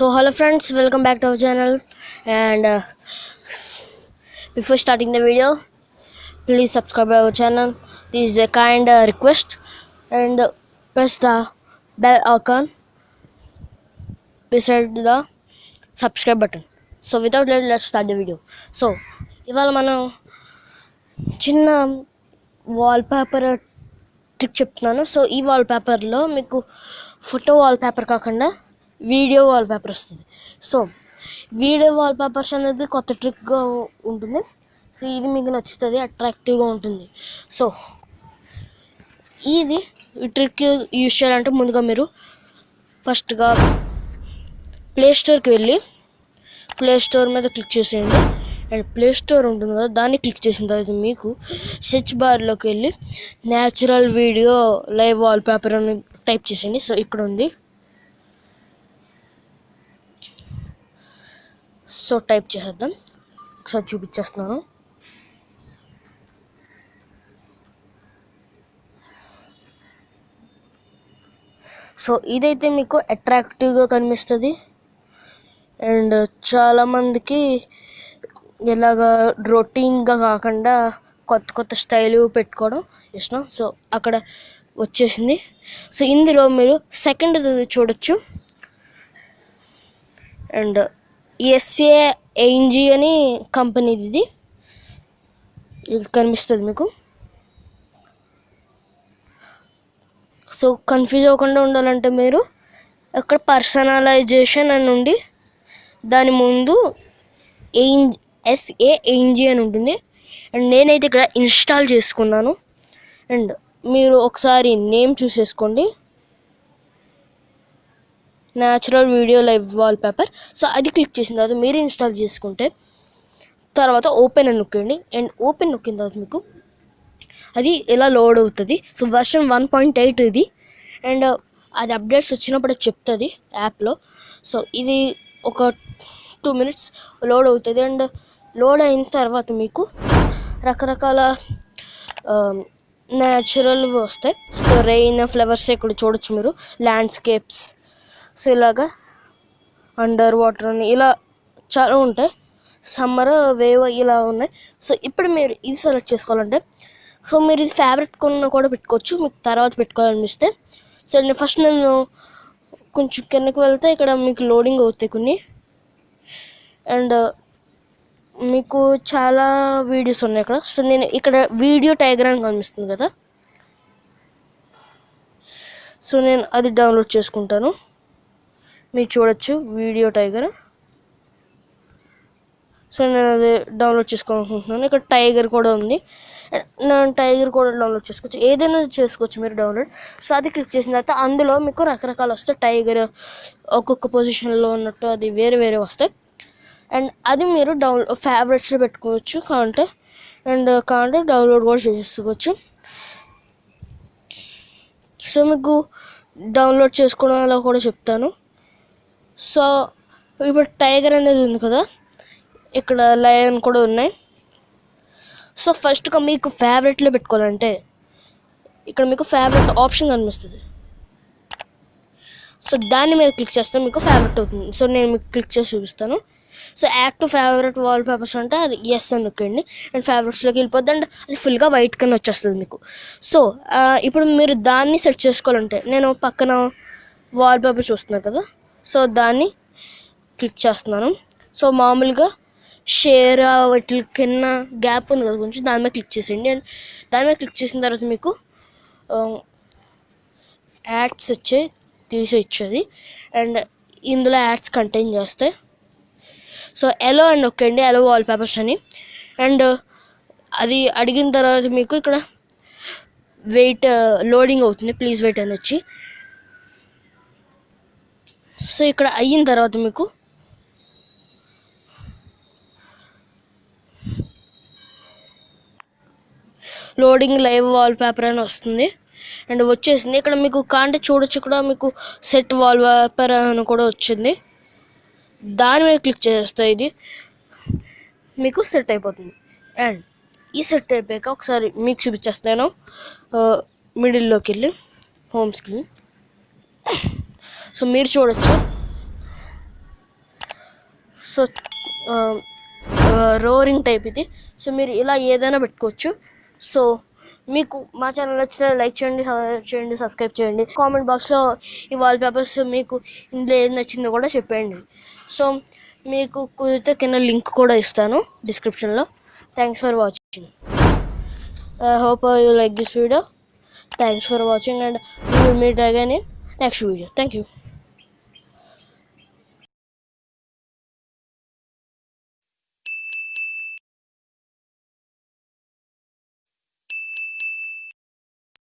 So hello friends, welcome back to our channel, and before starting the video, please subscribe our channel. This is a kind request, and press the bell icon beside the subscribe button. So without delay, let's start the video. So ఇవాళ మనం చిన్న wallpaper trick చెప్తున్నాను. So ఈ వాల్పేపర్లో మీకు photo wallpaper కాకుండా video wallpaper వస్తుంది. So video wallpapers అనేది కొత్త ట్రిక్గా ఉంటుంది. సో ఇది మీకు నచ్చుతుంది, అట్రాక్టివ్గా ఉంటుంది. సో ఈ ట్రిక్ యూజ్ చేయాలంటే ముందుగా మీరు ఫస్ట్గా ప్లే స్టోర్కి వెళ్ళి ప్లే స్టోర్ మీద క్లిక్ చేసేయండి. అండ్ ప్లే స్టోర్ ఉంటుంది కదా, దాన్ని క్లిక్ చేసిన తర్వాత మీకు సెర్చ్ బార్లోకి వెళ్ళి న్యాచురల్ వీడియో లైవ్ వాల్పేపర్ అని టైప్ చేసేయండి. సో ఇక్కడ ఉంది. సో టైప్ చేసేద్దాం, ఒకసారి చూపించేస్తున్నాను. సో ఇదైతే మీకు అట్రాక్టివ్గా కనిపిస్తుంది. అండ్ చాలామందికి ఇలాగా రొటీన్గా కాకుండా కొత్త కొత్త స్టైల్ పెట్టుకోవడం ఇష్టం. సో అక్కడ వచ్చేసింది. సో ఇందులో మీరు సెకండ్ చూడొచ్చు. అండ్ KAPAGANTI అని కంపెనీది ఇది కనిపిస్తుంది మీకు. సో కన్ఫ్యూజ్ అవ్వకుండా ఉండాలంటే మీరు అక్కడ పర్సనలైజేషన్ అని ఉండి దాని ముందు KAPAGANTI అని ఉంటుంది. అండ్ నేనైతే ఇక్కడ ఇన్స్టాల్ చేసుకున్నాను. అండ్ మీరు ఒకసారి నేమ్ చూసేసుకోండి, natural video live wallpaper. So అది క్లిక్ చేసిన తర్వాత మీరు ఇన్స్టాల్ చేసుకుంటే తర్వాత ఓపెన్ అని నొక్కండి. అండ్ ఓపెన్ నొక్కిన తర్వాత మీకు అది ఇలా లోడ్ అవుతుంది. సో వర్షన్ 1.8 ఇది. అండ్ అది అప్డేట్స్ వచ్చినప్పుడు చెప్తుంది యాప్లో. సో ఇది ఒక 2 minutes లోడ్ అవుతుంది. అండ్ లోడ్ అయిన తర్వాత మీకు రకరకాల న్యాచురల్ వస్తాయి. సో రెయిన్, ఫ్లవర్స్ ఇక్కడ చూడొచ్చు మీరు, ల్యాండ్స్కేప్స్, సో ఇలాగా అండర్ వాటర్ అని ఇలా చాలా ఉంటాయి. సమ్మర్ వేవ్ ఇలా ఉన్నాయి. సో ఇప్పుడు మీరు ఇది సెలెక్ట్ చేసుకోవాలంటే సో మీరు ఇది ఫేవరెట్ కొన్న కూడా పెట్టుకోవచ్చు, మీకు తర్వాత పెట్టుకోవాలనిపిస్తే. సో నేను కొంచెం కిందకి వెళ్తే ఇక్కడ మీకు లోడింగ్ అవుతాయి కొన్ని. అండ్ మీకు చాలా వీడియోస్ ఉన్నాయి ఇక్కడ. సో నేను ఇక్కడ వీడియో టైగర్ అని కనిపిస్తుంది కదా, సో నేను అది డౌన్లోడ్ చేసుకుంటాను. మీరు చూడొచ్చు వీడియో టైగర్. సో నేను అది డౌన్లోడ్ చేసుకోవాలనుకుంటున్నాను. ఇక్కడ టైగర్ కూడా ఉంది. నేను టైగర్ కూడా డౌన్లోడ్ చేసుకోవచ్చు, ఏదైనా చేసుకోవచ్చు మీరు డౌన్లోడ్. సో అది క్లిక్ చేసిన తర్వాత అందులో మీకు రకరకాలు వస్తాయి. టైగర్ ఒక్కొక్క పొజిషన్లో ఉన్నట్టు అది వేరే వేరే వస్తాయి. అండ్ అది మీరు ఫేవరెట్స్లో పెట్టుకోవచ్చు కావాలంటే. అండ్ కావాలంటే డౌన్లోడ్ కూడా చేసుకోవచ్చు. సో మీకు డౌన్లోడ్ చేసుకోవడం అలా కూడా చెప్తాను. సో ఇప్పుడు టైగర్ అనేది ఉంది కదా, ఇక్కడ లయన్ కూడా ఉన్నాయి. సో ఫస్ట్గా మీకు ఫేవరెట్లో పెట్టుకోవాలంటే ఇక్కడ మీకు ఫేవరెట్ ఆప్షన్ కనిపిస్తుంది. సో దాని మీద క్లిక్ చేస్తే మీకు ఫేవరెట్ అవుతుంది. సో నేను మీకు క్లిక్ చేసి చూపిస్తాను. So add to favourite wallpapers అంటే అది ఎస్ అని నొక్కండి. అండ్ ఫేవరెట్స్లోకి వెళ్ళిపోద్ది. అండ్ అది ఫుల్గా వైట్ కన్నా వచ్చేస్తుంది మీకు. సో ఇప్పుడు మీరు దాన్ని సెట్ చేసుకోవాలంటే నేను పక్కన వాల్పేపర్ చూస్తున్నారు కదా, సో దాన్ని క్లిక్ చేస్తున్నాను. సో మామూలుగా షేర్ వాటి కింద గ్యాప్ ఉంది కదా కొంచెం, దాని మీద క్లిక్ చేసేయండి. అండ్ దాని మీద క్లిక్ చేసిన తర్వాత మీకు యాడ్స్ వచ్చాయి, తీసేయచ్చు. అండ్ ఇందులో యాడ్స్ కంటైన్ చేస్తాయి. సో ఎలో అని నొక్కండి, ఎలో వాల్పేపర్స్ అని. అండ్ అది అడిగిన తర్వాత మీకు ఇక్కడ వెయిట్ లోడింగ్ అవుతుంది, ప్లీజ్ వెయిట్ అని వచ్చి. సో ఇక్కడ అయిన తర్వాత మీకు లోడింగ్ లైవ్ వాల్పేపర్ అని వస్తుంది. అండ్ వచ్చేసింది. ఇక్కడ మీకు కాంటే చూడొచ్చు, ఇక్కడ మీకు సెట్ వాల్పేపర్ అని కూడా వచ్చింది. దాని మీద క్లిక్ చేస్తే ఇది మీకు సెట్ అయిపోతుంది. అండ్ ఈ సెట్ అయిపోయాక ఒకసారి మీకు చూపించేస్తాను. మిడిల్లోకి వెళ్ళి హోమ్ స్క్రీన్. సో మీరు చూడొచ్చు రోరింగ్ టైప్ ఇది. సో మీరు ఇలా ఏదైనా పెట్టుకోవచ్చు. సో మీకు మా ఛానల్ నచ్చితే లైక్ చేయండి, షేర్ చేయండి, సబ్స్క్రైబ్ చేయండి. కామెంట్ బాక్స్లో ఈ వాల్పేపర్స్ మీకు ఇందులో ఏది నచ్చిందో కూడా చెప్పండి. సో మీకు కుదిరితే కింద లింక్ కూడా ఇస్తాను డిస్క్రిప్షన్లో. Thanks for watching. Hope you like this video. Thanks for watching and we will meet again in next video. Thank you.